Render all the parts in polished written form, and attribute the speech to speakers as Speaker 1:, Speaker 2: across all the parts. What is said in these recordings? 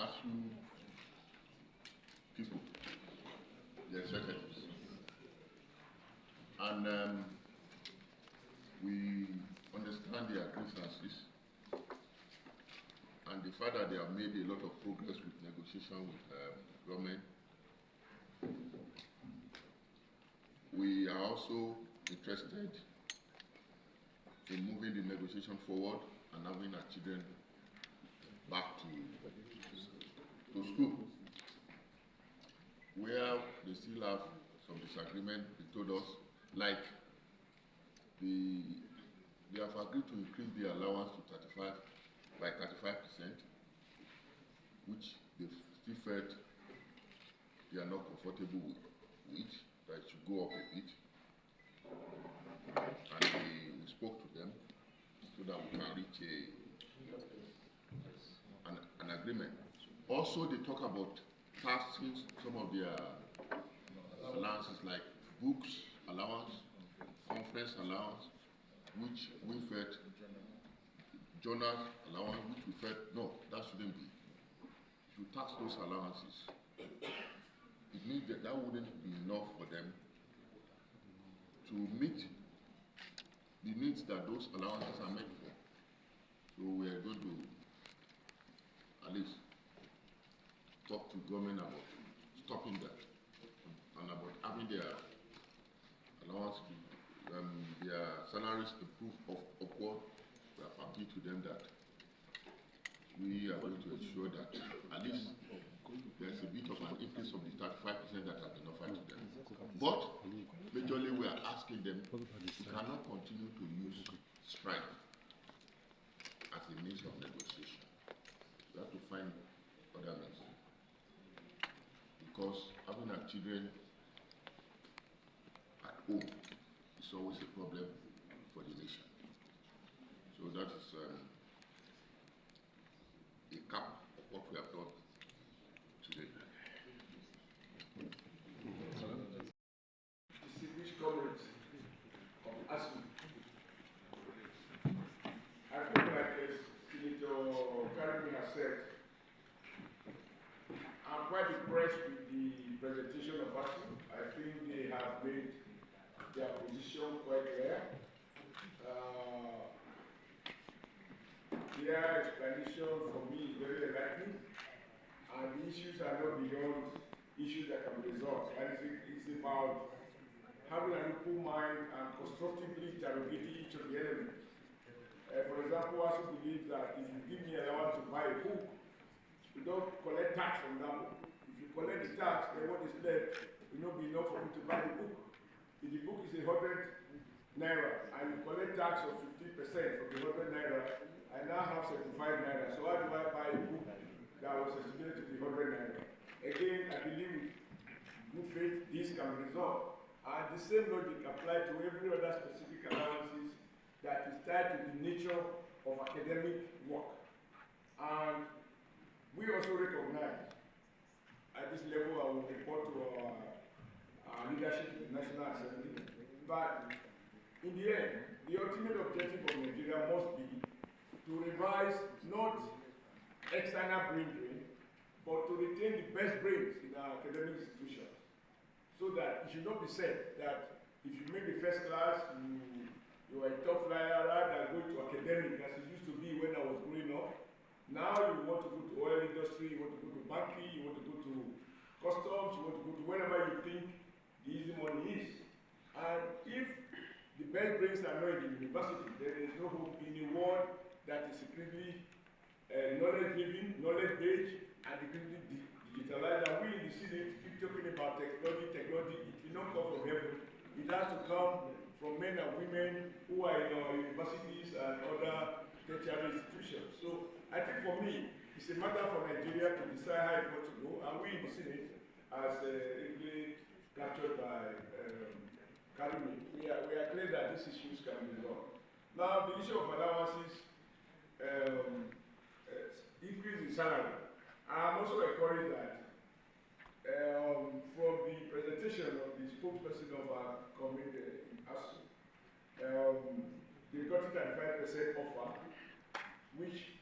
Speaker 1: ASUU people, the executives. And we understand their grievances and the fact that they have made a lot of progress with negotiation with government. We are also interested in moving the negotiation forward and having our children back to school. Where they still have some disagreement, they told us, like they have agreed to increase the allowance to 35%, which they still felt they are not comfortable with, that it should go up a bit. And we spoke to them so that we can reach an agreement. Also, they talk about taxing some of their allowances like books allowance, conference allowance, which we felt, journal allowance, which we felt, no, that shouldn't be. If you tax those allowances, it means that that wouldn't be enough for them to meet the needs that those allowances are meant for. So we are going to at least talk to government about stopping that and about having their allowance, their salaries improved upward. We are happy to them that we are going to ensure that at least there's a bit of an increase of the 35% that has been offered to them. But majorly we are asking them, we cannot continue to use strike as a means of negotiation. We have to find other means. Because having our children at home is always a problem for the nation. So that is a cap of what we have done today.
Speaker 2: Distinguished comrades of ASUU, I feel like as Senator Karimi has said, I'm quite impressed with the presentation of ASUU. I think they have made their position quite clear. Their explanation for me is very enlightening, and the issues are not beyond issues that can be resolved. And it's about having an open mind and constructively interrogating each of the elements. For example, I also believe that if you give me allowance to buy a book, you don't collect tax from that book. If you collect the tax, then what is left will not be enough for me to buy the book. If the book is 100 naira and you collect tax of 15% from the 100 naira, I now have 75 naira. So how do I buy a book that was estimated to be 100 naira? Again, I believe with good faith this can be resolved. And the same logic applies to every other specific allowances that is tied to the nature of academic work. And we also recognize at this level, I will report to our leadership in the National Assembly, but in the end, the ultimate objective of Nigeria must be to revise not external brain drain, but to retain the best brains in our academic institutions. So that it should not be said that if you make the first class, you are a top flyer rather than going to academic as it used to be when I was growing up. Now you want to go to oil industry, you want to go to banking, you want to go to customs, you want to go to wherever you think the easy money is. And if the best brains are not in the university, there is no hope in a world that is secretly knowledge-giving, knowledge-based, and secretly digitalized. And we in the city keep talking about technology, it will not come from heaven. It has to come from men and women who are in our universities and other tertiary institutions. So I think for me, it's a matter for Nigeria to decide how it wants to go, and we in the Senate, as ably captured by Karimi, we are clear that these issues can be resolved. Now, the issue of allowances, increase in salary. I'm also encouraged that from the presentation of the spokesperson of our committee in ASUU, they got 35% offer, which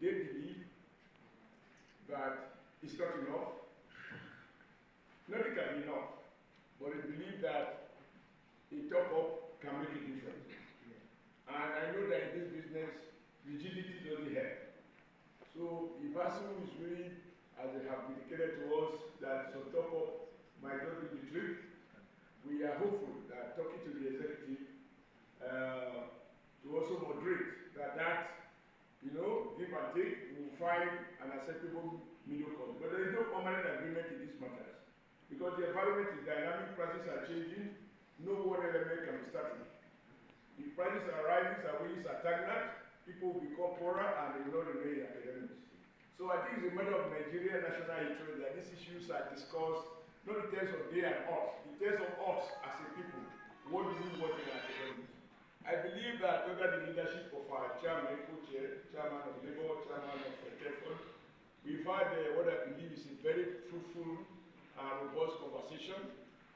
Speaker 2: they believe that is not enough. Nothing can be enough, but I believe that a top-up can make a difference. And I know that in this business, rigidity doesn't help. So if ASUU is really, as they have indicated to us, that some top-up might not be the trick, we are hopeful that talking to the executive to also moderate that give and take, we will find an acceptable middle course. But there is no permanent agreement in these matters. Because the environment is dynamic, prices are changing, no one element can be static. If prices are rising and wages are stagnant, people will become poorer and they will not remain academics. So I think it's a matter of Nigerian national interest that these issues are discussed, not in terms of they and us, in terms of us as a people. What do we want in academics? I believe that under the leadership of our chairman, co-chair, chairman of Labour, chairman of Telford, we've had what I believe is a very fruitful and robust conversation,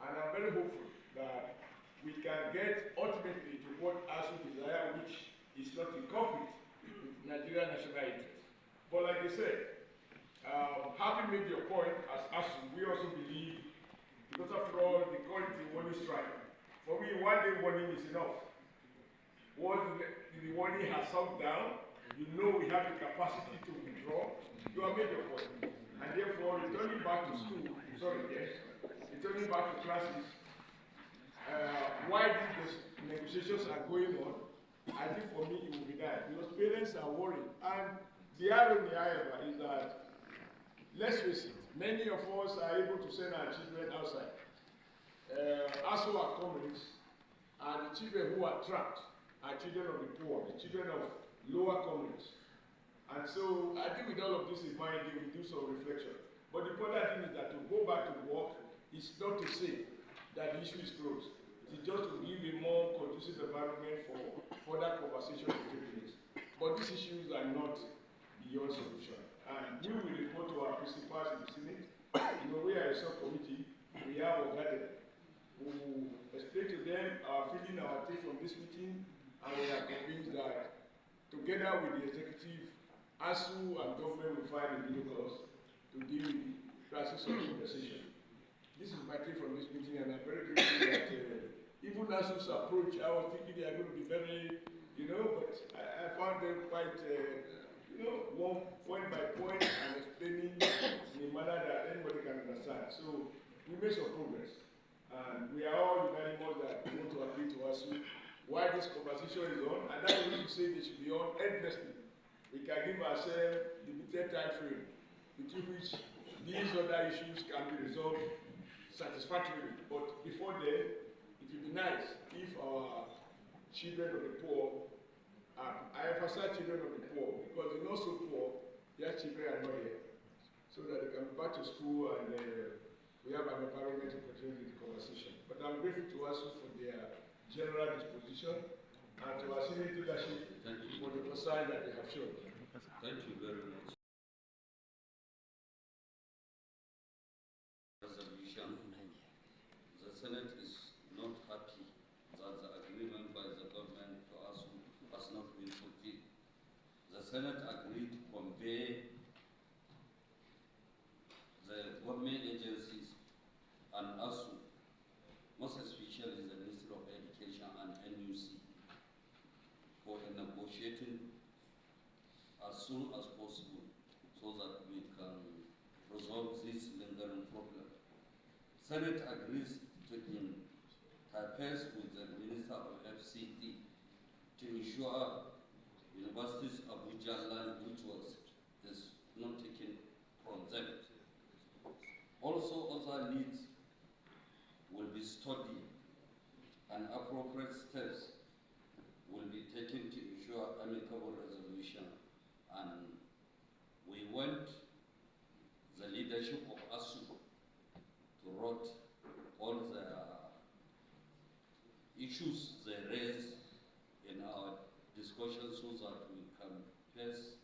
Speaker 2: and I'm very hopeful that we can get ultimately to what ASUU desire, which is not in conflict with Nigerian national interest. But like I said, having made your point as ASUU, we also believe, because after all, they call it a warning strike. For me, 1 day warning is enough. Once the warning has sunk down, you know we have the capacity to withdraw. You have made your point. And therefore, returning back to school, returning back to classes, while these negotiations are going on, I think for me it will be that. Because parents are worried. And the irony, however, is that, let's face it, many of us are able to send our children outside. ASUU are communists, and the children who are trapped are children of the poor, the children of lower communities. And so I think with all of this in mind, we do some reflection. But the important thing is that to go back to work is not to say that the issue is closed. It is just to give a more conducive environment for further conversation to take place. But these issues are not beyond solution. And we will report to our principals in the Senate. We are a subcommittee. We have a gathering. We will explain to them our feeling, our take from this meeting, and we are convinced that together with the executive, ASUU and government will find a middle course to deal with the crisis of conversation. This is my take from this meeting, and I'm very grateful that even ASUU's approach, I was thinking they are going to be very, but I found them quite, one point by point and explaining in a manner that anybody can understand. So we made some progress, and we are all unanimous that we want to agree to ASUU why this conversation is on, and that is to say they should be on endlessly. We can give ourselves limited time frame between which these other issues can be resolved satisfactorily. But before then, it would be nice if our children of the poor, I emphasize children of the poor, because they're not so poor, their children are not here. So that they can go back to school and we have an environment to continue the conversation. But I'm grateful to ASUU for their general disposition and to our senior leadership for the concern that they have shown.
Speaker 3: Thank you very much. Resolution. The Senate is not happy that the agreement by the government to ASUU has not been fulfilled. The Senate agreed to convey the government agencies and ASUU, most especially the Ministry of Education and NUC, for a negotiating as soon as possible so that we can resolve this lingering problem. Senate agrees to interface with the Minister of FCT to ensure universities Abuja land which is not taken from them. Also, other needs will be studied and appropriate steps will be taken to ensure amicable resolution. And we want the leadership of ASUU to write all the issues they raise in our discussion so that we can face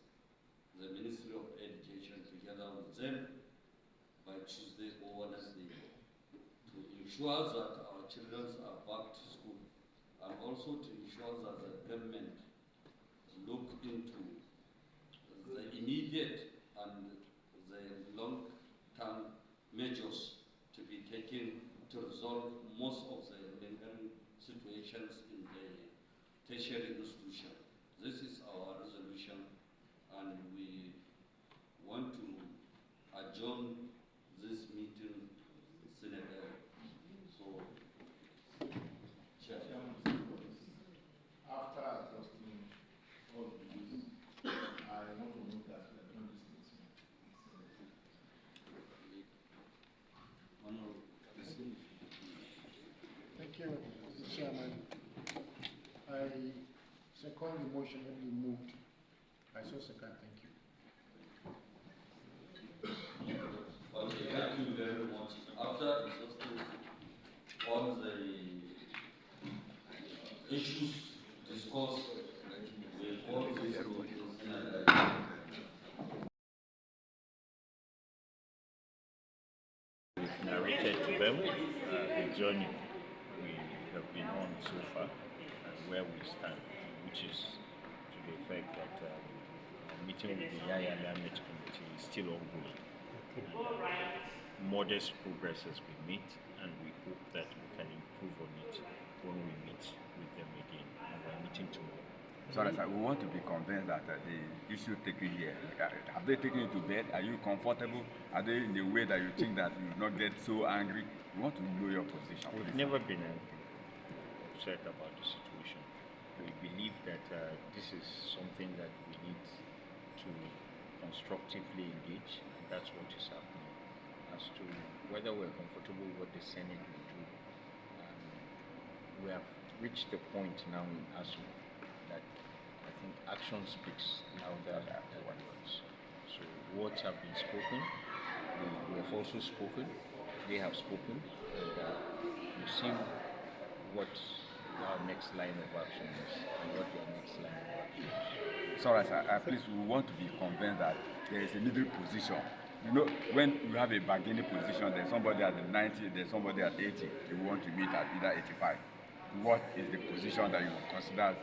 Speaker 3: the Ministry of Education together with them by Tuesday or Wednesday to ensure that our children are back to school, and also to ensure that the government look into the immediate and the long measures to be taken to resolve most of the lingering situations in the tertiary institution. This is our resolution, and we want to adjourn this meeting Senator. So, Chair.
Speaker 4: After exhausting all of this, I want to note that we are doing this meeting.
Speaker 5: Thank you, Mr. Chairman. I second the motion that you moved. I so second, thank you.
Speaker 3: Okay, thank you very much. After exhausting all the issues discussed, we call this meeting
Speaker 6: We've narrated to them the journey we have been on so far and where we stand, which is to the effect that our meeting with the Yaya Lamet Committee is still ongoing. Modest progress has been made, and we hope that we can improve on it when we meet with them again. And we're meeting tomorrow.
Speaker 7: So we want to be convinced that the issue taken here, have they taken it to bed? Are you comfortable? Are they in a way that you think that you will not get so angry? We want to know your position.
Speaker 6: We've never been upset about the situation. We believe that this is something that we need to constructively engage, and that's what is happening. As to whether we're comfortable with what the Senate will do, we have reached the point now in ASUU that I think action speaks louder than words. So words have been spoken, we have also spoken, they have spoken, and you see what our next line of action is and what their next line of action is.
Speaker 7: Sorry, sir, please, we want to be convinced that there is a middle position. You know, when you have a bargaining position, there's somebody at the 90, there's somebody at 80, you want to meet at either 85. What is the position that you consider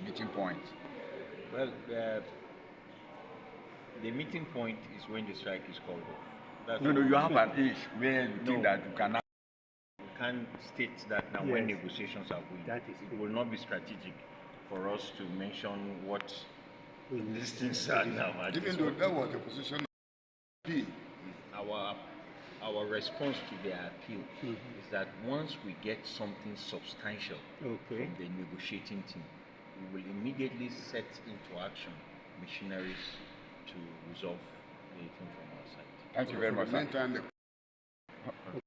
Speaker 7: meeting point?
Speaker 6: Well, the meeting point is when the strike is called off. That's
Speaker 7: No, you have an age where you think that you cannot.
Speaker 6: We can't state that now when negotiations are going. It will not be strategic for us to mention what these things are now.
Speaker 1: Even though that was the position
Speaker 6: our response to their appeal is that once we get something substantial from the negotiating team, we will immediately set into action machineries to resolve the thing from our side.
Speaker 7: Thank you very much, sir.